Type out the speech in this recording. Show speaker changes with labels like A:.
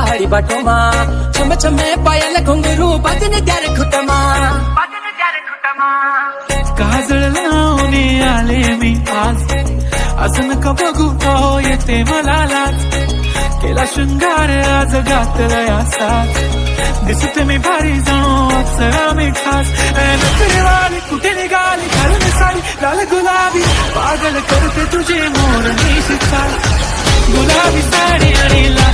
A: पहाड़ी बाटोमा छम छमे पायल घुंगरू बजने त्यार खुटमा
B: काजळ लावून आले मी आज, असं नका बघू हो येते मला लाज. केला शृंगार आज घातलाय असाच, दिसते मी भारी जणू अप्सरा मी खास. नखरेवाली कुठे निघाली घालून साडी लाल गुलाबी, पागल करते तुझे मोर निशित गुलाबी साडी आणि लाल